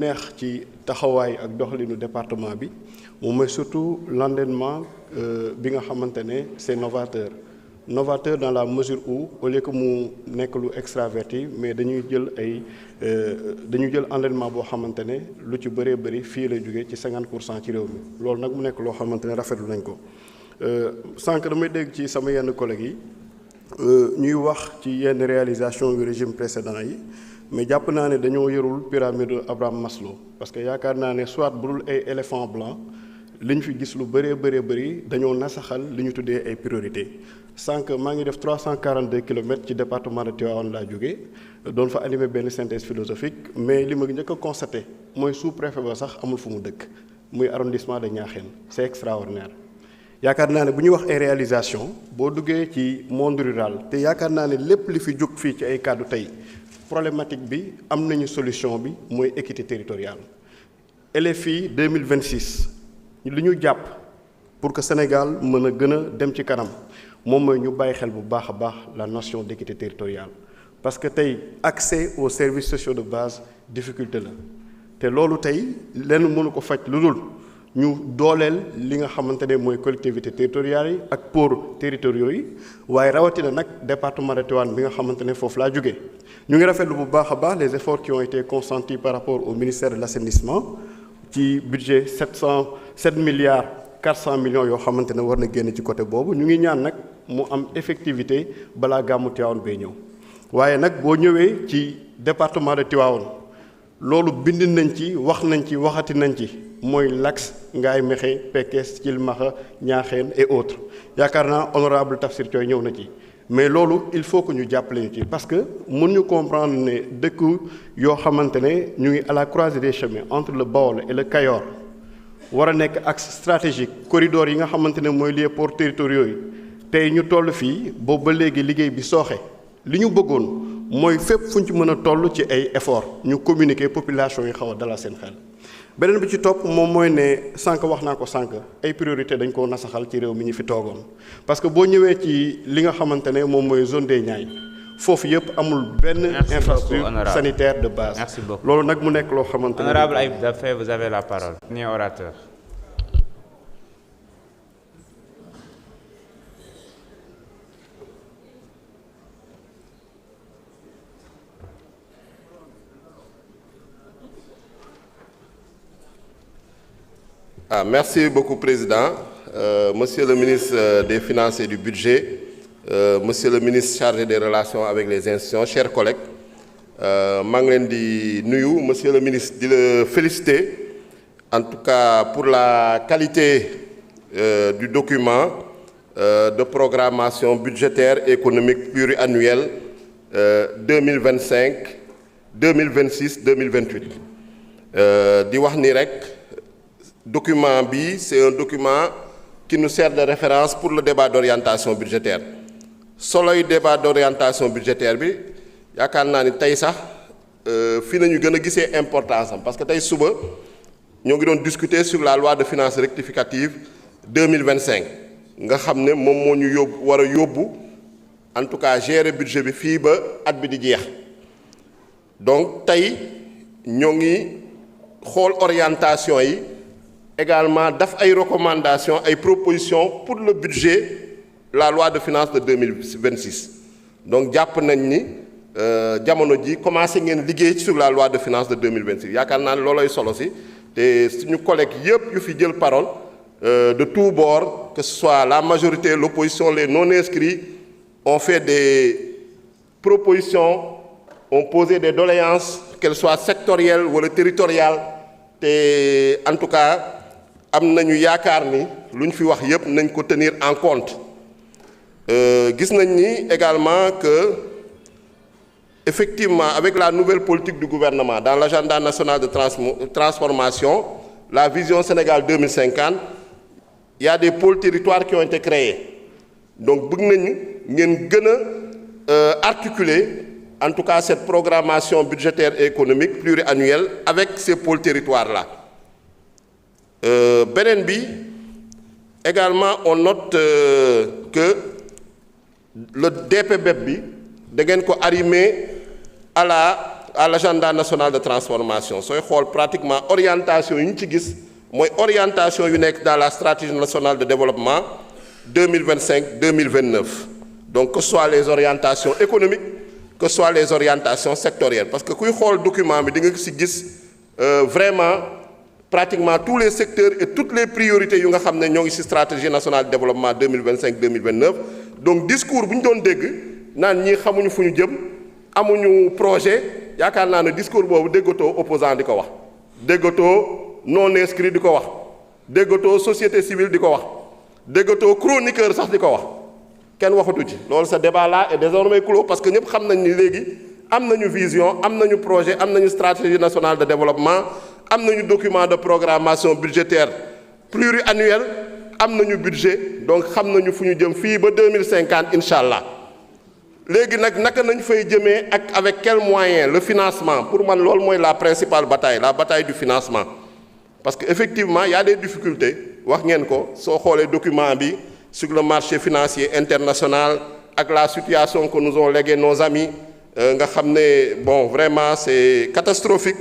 neex ci taxawaay ak doxalinu département bi moom mooy surtout l'endettement bi nga xamante ne c'est novateur dans la mesure où au lieu que mu nekk lu extraverti mais dañuy jël endettement boo xamante ne lu ci bëree bëri fii lay jógee ci 50% ci réew mi loolu nag mu nekk loo xamante ne rafetlu nañ ko sànq damay dégg ci sama yenn collègues yi ñuy wax ci yenn réalisation yu régime précédent yi mais jàpp naa ne dañoo yorul pyramide Abraham Maslow parce que yaakaar naa ne soit bu dul ay éléphant blanc li ñu fi gis lu bëri dañoo nasaxal li ñu tuddee ay priorité sànq maa ngi def 342 kilomètres ci département de Tivaouane laa jógee doon fa animé benn synthèse philosophique mais li ma njëkk a constaté mooy sous-préfet ba sax amul fu mu dëkk muy arrondissement de Niakhène c'est extraordinaire yaakaar naa ne bu ñuy wax ay réalisation boo duggee ci monde rural te yaakaar naa ne lépp li fi jóg fii ci ay kàddu tey problématique bi am nañu solution bi mooy équité territoriale LFI 2026 li ñu jàpp pour que Sénégal mën a gën a dem ci kanam moom mooy ñu bàyyi xel bu baax a baax la notion d'équité territoriale parce que tey accès aux services sociaux de base difficulté la te loolu tey lenn mënu ko faj lu dul ñu dooleel li nga xamante ne mooy collectivités territoriales yi ak pôles territoriaux yi waaye rawatina nag département de Tivaouane bi nga xamante ne foofu laa jógee ñu ngi rafetlu bu baax a baax les efforts qui ont été consentis par rapport au ministère de l'assainissement ci budget 7 milliards 400 millions yoo xamante ne war na génn ci côté boobu ñu ngi ñaan nag mu am effectivité balaa gàmmu Tivaouane bay ñëw waaye nag boo ñëwee ci département de Tivaouane loolu bind nañ ci wax nañ ci waxati nañ ci mooy l'axe Ngaye Mékhé Pekes Thilmakha Niakhène et autres yaakaar naa honorable Tafsir Thioye ñëw na ci mais loolu il faut que ñu jàppale ñu ci parce que mën ñu comprendre ne dëkk yoo xamante ne ñu ngi à la croisée des chemins entre le Baol et le Kayor war a nekk axe stratégique corridor yi nga xamante ne mooy lié ports territoriaux yi tey ñu toll fii boobu ba léegi liggéey bi sooxe li ñu bëggoon mooy fépp fu ñu ci mën a toll ci ay effort ñu communiquer population yi xaw a dalal seen xel beneen bi ci topp moom mooy ne sànq wax naa ko sànq ay priorité dañ koo nasaxal ci réew mi ñu fi toogoon parce que boo ñëwee ci li nga xamante ne moom mooy zone des Niayes foofu yëpp amul benn infrastructure sanitaire de base. Merci beaucoup. loolu nag mu nekk loo xamante ne. Honorable Ayib Daffé, vous avez la parole. Dernier orateur. Merci beaucoup, Président. Monsieur le ministre des Finances et du Budget, Monsieur le ministre chargé des relations avec les institutions, chers collègues, maa ngi leen di nuyu Monsieur le ministre di la féliciter en tout cas pour la qualité du document de programmation budgétaire et économique pluriannuelle 2025 2026 2028 di wax ni rek. Document bi c'est un document qui nous sert de référence pour le débat d'orientation budgétaire soloy débat d'orientation budgétaire bi yaakaar naa ni tey sax fii nañu gën a gisee importance am parce que tey suba ñoo ngi doon discuter sur la loi de finances rectificative 2025 nga xam ne moom moo ñu yóbbu war a yóbbu en tout cas gérer budget bi fii ba at bi di jeex donc tey ñoo ngi xool orientation yi également daf ay recommandations ay propositions pour le budget la loi de finances de 2026 donc jàpp nañ ni jamono ji commencé ngeen liggéey sur la loi de finances de 2026 yaakaar naa ne loolooy solo si te suñu collègues yëpp yu fi jël parole de tous bords que ce soit la majorité l'opposition les non-inscrits ont fait des propositions ont posé des doléances qu'elles soient sectorielles wala territoriales te en tout cas am nañu yaakaar ni lu ñu fi wax yépp nañ ko tenir en compte gis nañ ni également que effectivement avec la nouvelle politique du gouvernement dans l'agenda national de transformation la vision Sénégal 2050 il y a des pôles territoires qui ont été créés donc bëgg nañu ngeen gën a articuler en tout cas cette programmation budgétaire et économique pluriannuelle avec ces pôles territoires là beneen bi également on note que le DPBEP bi da ngeen ko arrimer à la à l'agenda national de transformation sooy xool pratiquement orientation yi ñu ci gis mooy orientation yu nekk dans la stratégie nationale de développement 2025-2029 donc que ce soit les orientations économiques que ce soit les orientations sectorielles parce que kuy xool document bi di nga ci gis vraiment pratiquement tous les secteurs et toutes les priorités yu nga xam ne ñoo ngi ci stratégie nationale de développement 2025-2029 donc discours bu ñu doon dégg naan ñii xamuñu fu ñu jëm amuñu projet yaakaar naa ne discours boobu déggatoo opposant di ko wax déggatoo non inscrit di ko wax déggatoo société civile di ko wax déggatoo chroniqueur sax di ko wax kenn waxatu ci loolu ce débat là est désormais clos parce que ñëpp xam nañ ni léegi am nañu vision am nañu projet am nañu stratégie nationale de développement am nañu document de programmation budgétaire pluriannuel am nañu budget donc xam nañu fu ñu jëm fii ba 2050 incha allah léegi nag naka nañ fay jëmee ak avec quel moyen le financement pour man loolu mooy la principale bataille la bataille du financement parce que effectivement il y a des difficultés wax ngeen ko soo xoolee document bi sur le marché financier international ak la situation que nous ont légué nos amis nga xam ne bon vraiment c'est catastrophique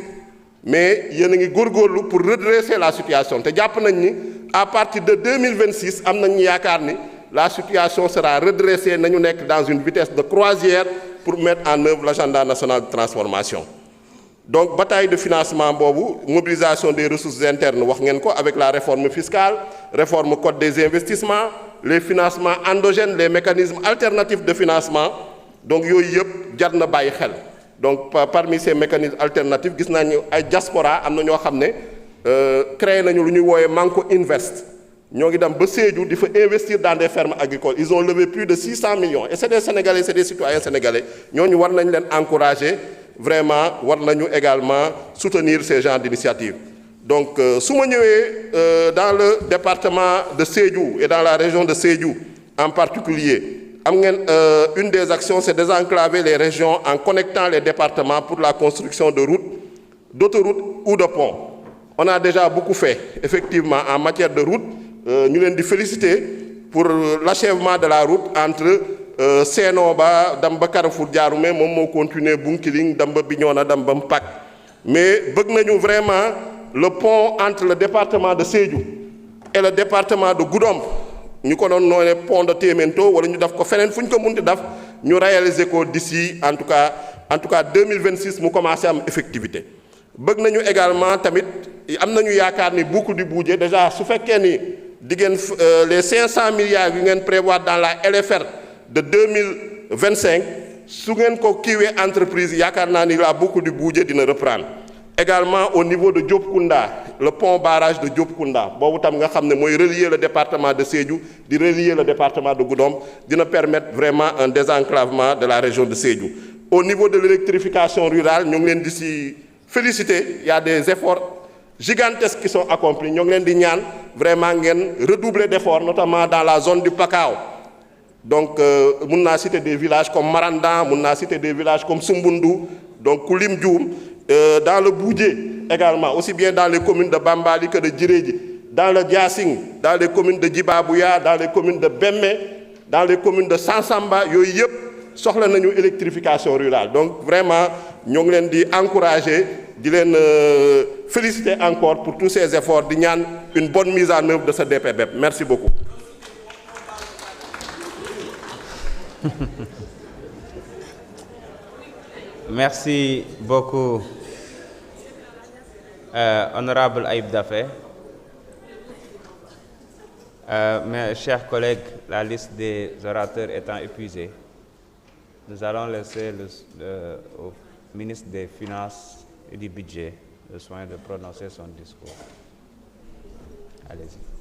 mais yéen a ngi góorgóorlu pour redresser la situation te jàpp nañ ni à partir de 2026 am nañu yaakaar ni la situation sera redressée nañu nekk dans une vitesse de croisière pour mettre en œuvre l'agenda national de transformation donc bataille de financement boobu mobilisation des ressources internes wax ngeen ko avec la réforme fiscale réforme code des investissements les financements endogènes les mécanismes alternatifs de financement donc yooyu yëpp jar na bàyyi xel donc parmi ces mécanismes alternatifs gis nañu ay diaspora am na ñoo xam ne créé nañu lu ñuy wooyee Manko Invest ñoo ngi dem ba Sédhiou di fa investir dans des fermes agricoles ils ont levé plus de 600 millions et c'est des Sénégalais c'est des citoyens sénégalais ñooñu war nañ leen encourager vraiment war nañu également soutenir ces genres d'initiatives donc su ma ñëwee dans le département de Sédhiou et dans la région de Sédhiou en particulier am ngeen une des actions c'est désenclaver les régions en connectant les départements pour la construction de routes d'autoroutes ou de ponts on a déjà beaucoup fait effectivement en matière de route ñu leen di féliciter pour l'achèvement de la route entre Séno ba dem ba Carrefour Diaroumé moom moo continuer Bounkiling dem ba Bignona dem ba Mpack mais bëgg nañu vraiment le pont entre le département de Sédhiou et le département de Goudomp ñu ko doon noone pont de Témento wala ñu def ko feneen fu ñu ko munti def ñu réaliser ko d'ici en tout cas 2026 mu commencé am effectivité bëgg nañu également tamit am nañu yaakaar ni boucle du budget déjà su fekkee ni diggéen les 500 milliards yu ngeen prévoir dans la LFR de 2025 su ngeen ko kiiwee entreprise yaakaar naa ni la boucle du budget dina reprendre également au niveau de Diopkounda le pont barrage de Diopkounda boobu tam nga xam ne mooy relier le département de Sédhiou di relier le département de Goudomp dina permettre vraiment un désenclavement de la région de Sédhiou au niveau de l'électrification rurale ñoo ngi leen di ci féliciter il y a des efforts gigantesques qui sont accomplis ñoo ngi leen di ñaan vraiment ngeen redoubler d'efforts notamment dans la zone du Pakao donc mun naa citer des villages comme Marandan mun naa citer des villages comme Sumbundu donc Koulim Dioum dans le Boudjé également aussi bien dans les communes de Bambali que de Djiréji dans le Diassing dans les communes de Djibabouya dans les communes de Bemmé dans les communes de Sansamba yooyu yëpp soxla nañu électrification rurale donc vraiment ñoo ngi leen di encourager di leen féliciter encore pour tous ces efforts di ñaan une bonne mise en œuvre de ce DPBEP merci beaucoup. Merci beaucoup, honorable Ayib Daffé. Mes chers collègues, la liste des orateurs étant épuisée, nous allons laisser au ministre des Finances et du Budget le soin de prononcer son discours. Allez-y.